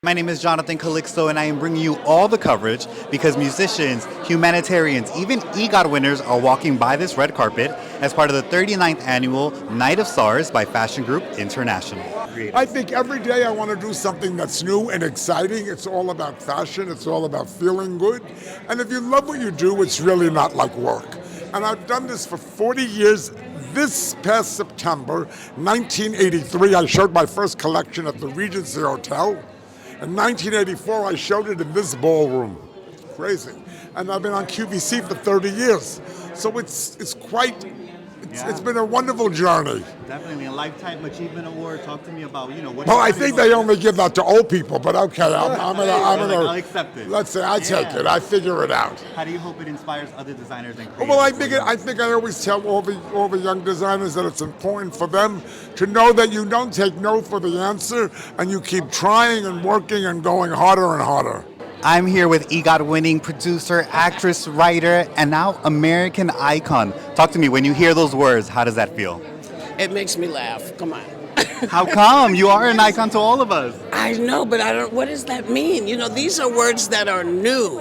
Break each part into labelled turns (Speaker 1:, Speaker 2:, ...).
Speaker 1: My name is Jonathan Calixto, and I am bringing you all the coverage because musicians, humanitarians, even EGOT winners are walking by this red carpet as part of the 39th annual Night of Stars by Fashion Group International.
Speaker 2: I think every day I want to do something that's new and exciting. It's all about fashion. It's all about feeling good. And if you love what you do, it's really not like work. And I've done this for 40 years. This past September, 1983, I showed my first collection at the Regency Hotel. In 1984, I showed it in this ballroom. Crazy. And I've been on QVC for 30 years. So it's been a wonderful journey.
Speaker 1: Definitely a Lifetime Achievement Award. Talk to me about, what...
Speaker 2: Well, I think they only give that to old people, but okay,
Speaker 1: I'll accept it.
Speaker 2: Let's say I take it. I figure it out.
Speaker 1: How do you hope it inspires other designers and creators?
Speaker 2: Well, I think I always tell all the young designers that it's important for them to know that you don't take no for the answer, and you keep trying and working and going harder and harder.
Speaker 1: I'm here with EGOT winning producer, actress, writer, and now American icon. Talk to me, when you hear those words, how does that feel?
Speaker 3: It makes me laugh. Come on.
Speaker 1: How come? You are an icon to all of us.
Speaker 3: I know, but I don't. What does that mean? These are words that are new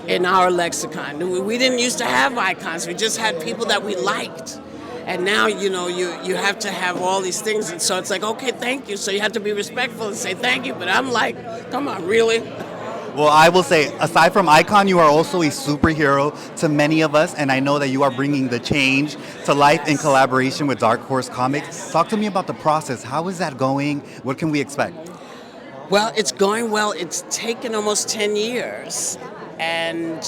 Speaker 3: in our lexicon. We didn't used to have icons. We just had people that we liked. And now, you have to have all these things. And so it's like, okay, thank you. So you have to be respectful and say thank you. But I'm like, come on, really?
Speaker 1: Well, I will say, aside from icon, you are also a superhero to many of us, and I know that you are bringing the change to life in collaboration with Dark Horse Comics. Talk to me about the process. How is that going? What can we expect?
Speaker 3: Well, it's going well. It's taken almost 10 years. And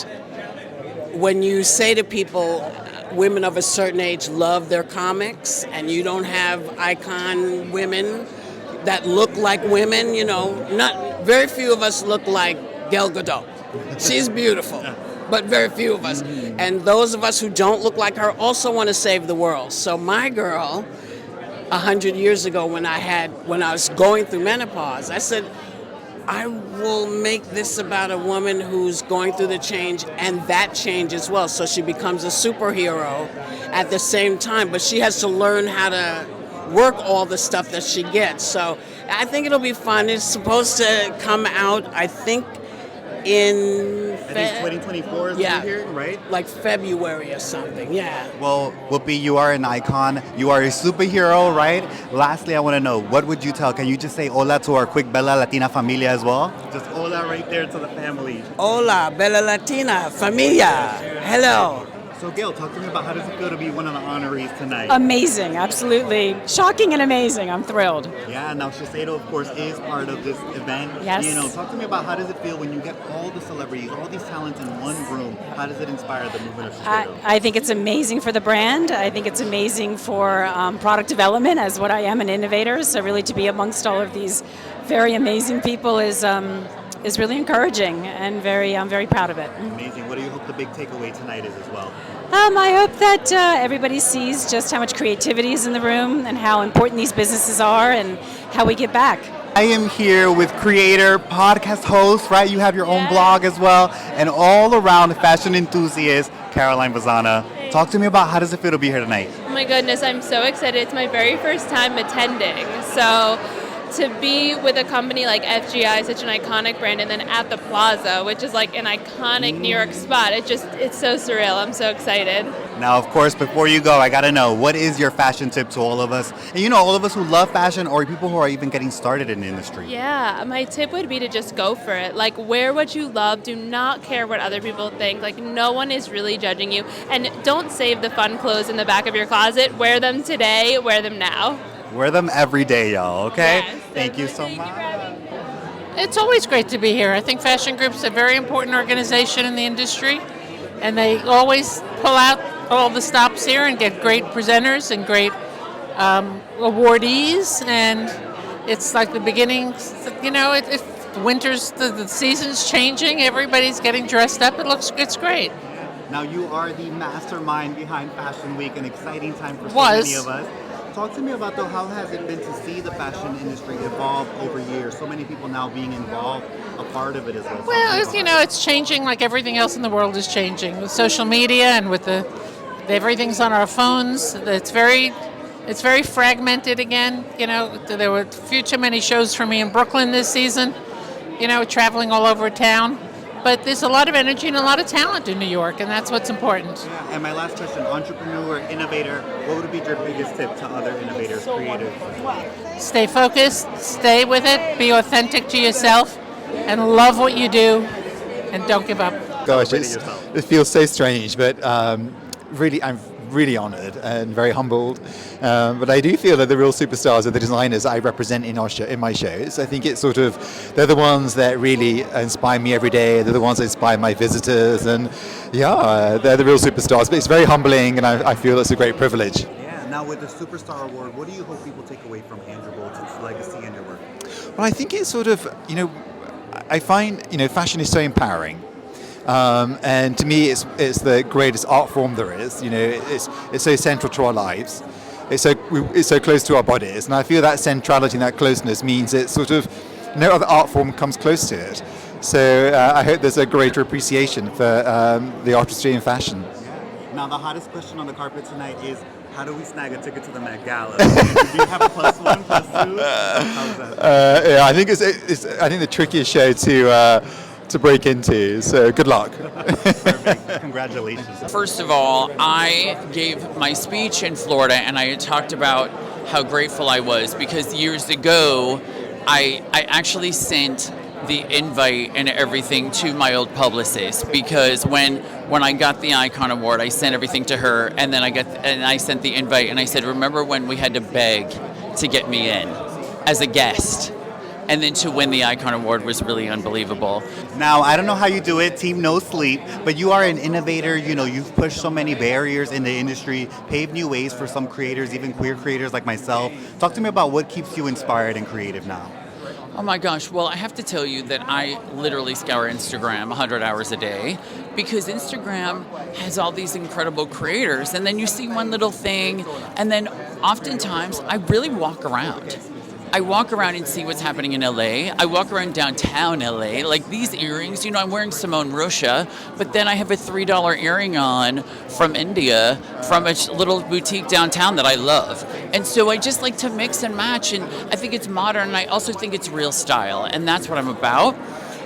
Speaker 3: when you say to people, women of a certain age love their comics, and you don't have icon women that look like women, not very few of us look like Gail. She's beautiful, but very few of us. And those of us who don't look like her also want to save the world. So my girl, 100 years ago when I was going through menopause, I said, I will make this about a woman who's going through the change and that change as well. So she becomes a superhero at the same time, but she has to learn how to work all the stuff that she gets. So I think it'll be fun. It's supposed to come out, I think, in
Speaker 1: 2024 is here, right?
Speaker 3: Like February or something, yeah.
Speaker 1: Well, Whoopi, you are an icon. You are a superhero, right? Lastly, I want to know, what would you tell? Can you just say hola to our quick Bella Latina familia as well? Just hola right there to the family.
Speaker 3: Hola, Bella Latina familia. Hello.
Speaker 1: So Gail, talk to me about how does it feel to be one of the honorees tonight?
Speaker 4: Amazing, absolutely. Shocking and amazing. I'm thrilled.
Speaker 1: Yeah, now Shiseido, of course, is part of this event.
Speaker 4: Yes.
Speaker 1: Talk to me about how does it feel when you get all the celebrities, all these talents in one room? How does it inspire the movement of Shiseido?
Speaker 4: I think it's amazing for the brand. I think it's amazing for product development, as what I am, an innovator. So really to be amongst all of these very amazing people is really encouraging, and I'm very proud of it.
Speaker 1: Amazing. What do you hope the big takeaway tonight is as well?
Speaker 4: I hope that everybody sees just how much creativity is in the room and how important these businesses are and how we give back.
Speaker 1: I am here with creator, podcast host, right? You have your own blog as well, and all around fashion enthusiast, Caroline Vazana. Talk to me about how does it feel to be here tonight?
Speaker 5: Oh my goodness, I'm so excited. It's my very first time attending. So to be with a company like FGI, such an iconic brand, and then at the Plaza, which is like an iconic New York spot, it's so surreal. I'm so excited.
Speaker 1: Now, of course, before you go, I got to know, what is your fashion tip to all of us? And all of us who love fashion or people who are even getting started in the industry.
Speaker 5: Yeah, my tip would be to just go for it. Like, wear what you love. Do not care what other people think. Like, no one is really judging you. And don't save the fun clothes in the back of your closet. Wear them today. Wear them now.
Speaker 1: Wear them every day, y'all, okay?
Speaker 5: Yes,
Speaker 1: Thank you so much.
Speaker 6: It's always great to be here. I think Fashion Group's a very important organization in the industry, and they always pull out all the stops here and get great presenters and great awardees, and it's like the beginning, the season's changing, everybody's getting dressed up, it's great.
Speaker 1: Now, you are the mastermind behind Fashion Week, an exciting time for so many of us. Talk to me about, though, how has it been to see the fashion industry evolve over years? So many people now being involved, a part of it as well.
Speaker 6: Well, it's changing like everything else in the world is changing. With social media and with everything's on our phones. It's very fragmented again. There were too many shows for me in Brooklyn this season. traveling all over town. But there's a lot of energy and a lot of talent in New York, and that's what's important.
Speaker 1: Yeah. And my last question, entrepreneur, innovator, what would be your biggest tip to other innovators, creatives?
Speaker 6: Stay focused, stay with it, be authentic to yourself, and love what you do, and don't give up.
Speaker 7: Gosh, it feels so strange, but really, I'm really honoured and very humbled. But I do feel that the real superstars are the designers I represent in my shows. I think it's they're the ones that really inspire me every day. They're the ones that inspire my visitors, and they're the real superstars. But it's very humbling, and I feel it's a great privilege.
Speaker 1: Yeah. Now, with the Superstar Award, what do you hope people take away from Andrew Bolton's legacy and your work?
Speaker 7: Well, I think it's I find fashion is so empowering. And to me, it's the greatest art form there is. It's so central to our lives. It's so close to our bodies, and I feel that centrality and that closeness means it's no other art form comes close to it. So I hope there's a greater appreciation for the artistry in fashion.
Speaker 1: Now, the hottest question on the carpet tonight is, how do we snag a ticket to the Met Gala? Do you have a +1, +2? How's that?
Speaker 7: I think I think the trickiest show to break into. So good luck.
Speaker 1: Perfect. Congratulations.
Speaker 8: First of all, I gave my speech in Florida, and I had talked about how grateful I was because years ago, I actually sent the invite and everything to my old publicist, because when I got the Icon Award, I sent everything to her, and then I sent the invite, and I said, remember when we had to beg to get me in as a guest? And then to win the Icon Award was really unbelievable.
Speaker 1: Now, I don't know how you do it, Team No Sleep, but you are an innovator. You've pushed so many barriers in the industry, paved new ways for some creators, even queer creators like myself. Talk to me about what keeps you inspired and creative now.
Speaker 8: Oh my gosh, well, I have to tell you that I literally scour Instagram 100 hours a day, because Instagram has all these incredible creators, and then you see one little thing, and then oftentimes I really walk around. I walk around and see what's happening in LA. I walk around downtown LA. Like these earrings, I'm wearing Simone Rocha, but then I have a $3 earring on from India, from a little boutique downtown that I love. And so I just like to mix and match, and I think it's modern, and I also think it's real style, and that's what I'm about.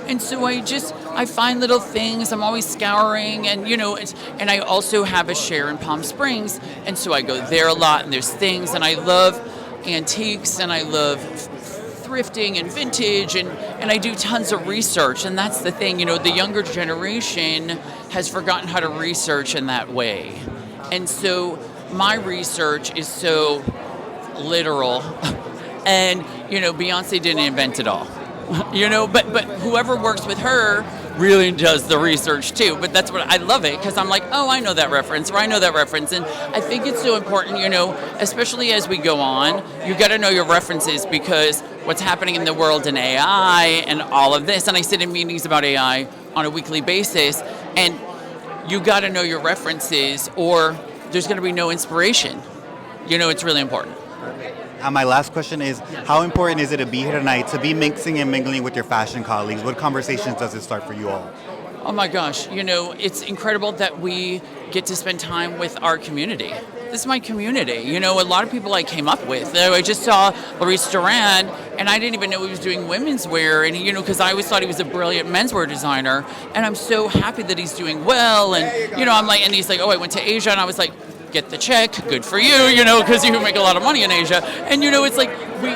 Speaker 8: And so I find little things. I'm always scouring, and and I also have a share in Palm Springs, and so I go there a lot, and there's things, and I love antiques, and I love thrifting and vintage, and I do tons of research, and that's the thing, the younger generation has forgotten how to research in that way. And so my research is so literal, and Beyonce didn't invent it all. But whoever works with her really does the research too. But that's what I love it, because I'm like, oh, I know that reference, or I know that reference. And I think it's so important, especially as we go on, you got to know your references, because what's happening in the world in AI and all of this. And I sit in meetings about AI on a weekly basis, and you got to know your references, or there's going to be no inspiration. It's really important.
Speaker 1: And my last question is, how important is it to be here tonight, to be mixing and mingling with your fashion colleagues? What conversations does it start for you all?
Speaker 8: Oh my gosh, it's incredible that we get to spend time with our community. This is my community. A lot of people I came up with. I just saw Maurice Duran, and I didn't even know he was doing women's wear, and because I always thought he was a brilliant menswear designer, and I'm so happy that he's doing well, and I'm like, and he's like, oh, I went to Asia, and I was like, get the check, good for you, because you make a lot of money in Asia. And, it's like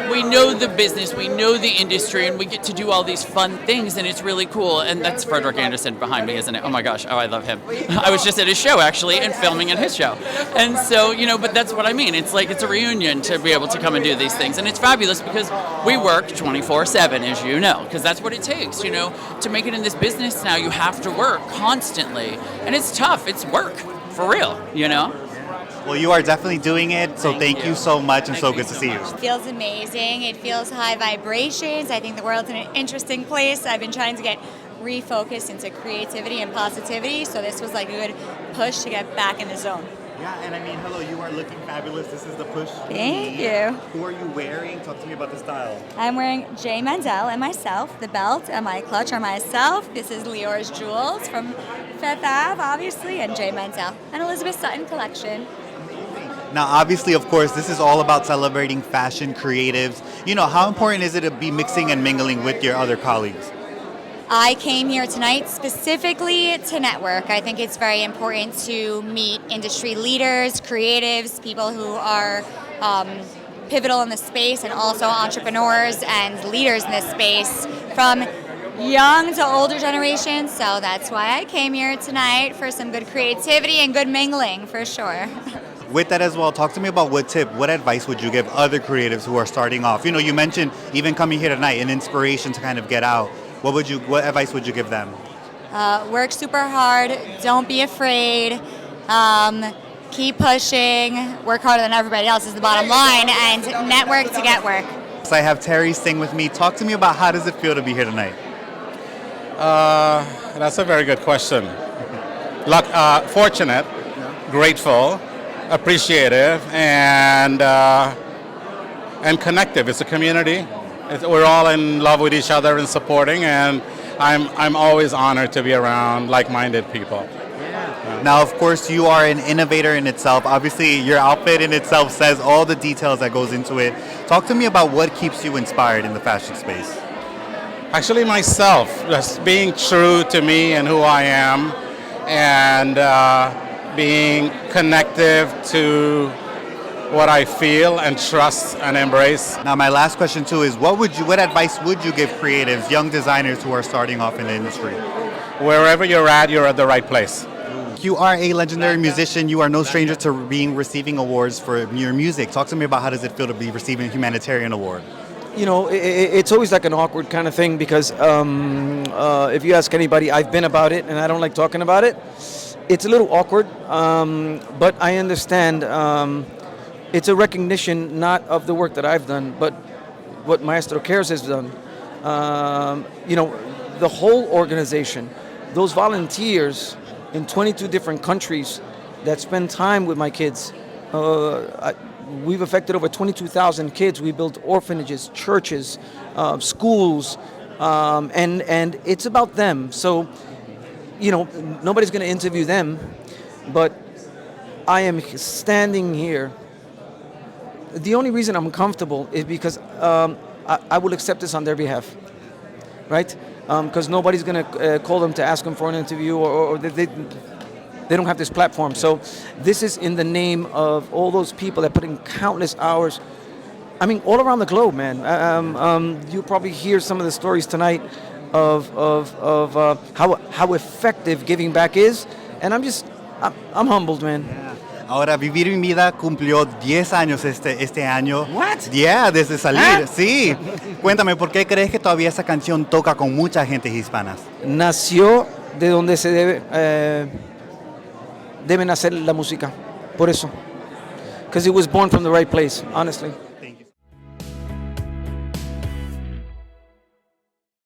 Speaker 8: we know the business, we know the industry, and we get to do all these fun things, and it's really cool. And that's Frederick Anderson behind me, isn't it? Oh my gosh, I love him. I was just at his show, actually, and filming at his show. And so, but that's what I mean. It's like it's a reunion to be able to come and do these things. And it's fabulous because we work 24/7, as you know, because that's what it takes, to make it in this business now. You have to work constantly. And it's tough. It's work, for real,
Speaker 1: Well, you are definitely doing it, so thank you so much, and so good to see you.
Speaker 9: It feels amazing. It feels high vibrations. I think the world's in an interesting place. I've been trying to get refocused into creativity and positivity, so this was like a good push to get back in the zone.
Speaker 1: Yeah, and I mean, hello, you are looking fabulous. This is the push.
Speaker 9: Thank you.
Speaker 1: Who are you wearing? Talk to me about the style.
Speaker 9: I'm wearing J. Mandel and myself. The belt and my clutch are myself. This is Lior's Jewels from Fifth Ave, obviously, and J. Mandel. And Elizabeth Sutton collection.
Speaker 1: Now, obviously, of course, this is all about celebrating fashion creatives. How important is it to be mixing and mingling with your other colleagues?
Speaker 9: I came here tonight specifically to network. I think it's very important to meet industry leaders, creatives, people who are pivotal in the space, and also entrepreneurs and leaders in this space from young to older generations. So that's why I came here tonight, for some good creativity and good mingling, for sure.
Speaker 1: With that as well, talk to me about what advice would you give other creatives who are starting off? You know, you mentioned even coming here tonight, an inspiration to kind of get out. What advice would you give them?
Speaker 9: Work super hard. Don't be afraid. Keep pushing. Work harder than everybody else is the bottom line, and network to get work.
Speaker 1: So I have Terry Singh with me. Talk to me about how does it feel to be here tonight?
Speaker 10: That's a very good question. Fortunate, grateful, appreciative, and connective. It's a community. We're all in love with each other and supporting, and I'm always honored to be around like-minded people.
Speaker 1: Now, of course, you are an innovator in itself. Obviously, your outfit in itself says all the details that goes into it. Talk to me about what keeps you inspired in the fashion space.
Speaker 10: Actually, myself, just being true to me and who I am, and being connective to what I feel and trust and embrace.
Speaker 1: Now, my last question too is, what advice would you give creatives, young designers who are starting off in the industry?
Speaker 10: Wherever you're at the right place.
Speaker 1: You are a legendary musician. You are no stranger to receiving awards for your music. Talk to me about how does it feel to be receiving a humanitarian award?
Speaker 11: You know, it's always like an awkward kind of thing because if you ask anybody, I've been about it and I don't like talking about it. It's a little awkward, but I understand. It's a recognition not of the work that I've done, but what Maestro Cares has done. You know, the whole organization, those volunteers in 22 different countries that spend time with my kids. We've affected over 22,000 kids. We built orphanages, churches, schools, and it's about them. So, you know, nobody's going to interview them, but I am standing here. The only reason I'm comfortable is because I will accept this on their behalf, right? Because nobody's going to call them to ask them for an interview, or they don't have this platform. So this is in the name of all those people that put in countless hours. I mean, all around the globe, man. You'll probably hear some of the stories tonight of how effective giving back is, and I'm humbled, man.
Speaker 1: Yeah. Ahora, Vivir Mi Vida cumplió 10 años este año.
Speaker 11: What?
Speaker 1: Yeah, desde salir. Sí. Cuéntame, ¿por qué crees que todavía esa canción toca con mucha gente hispanas?
Speaker 11: Nació de donde se debe nacer la música. Por eso. Because it was born from the right place, honestly.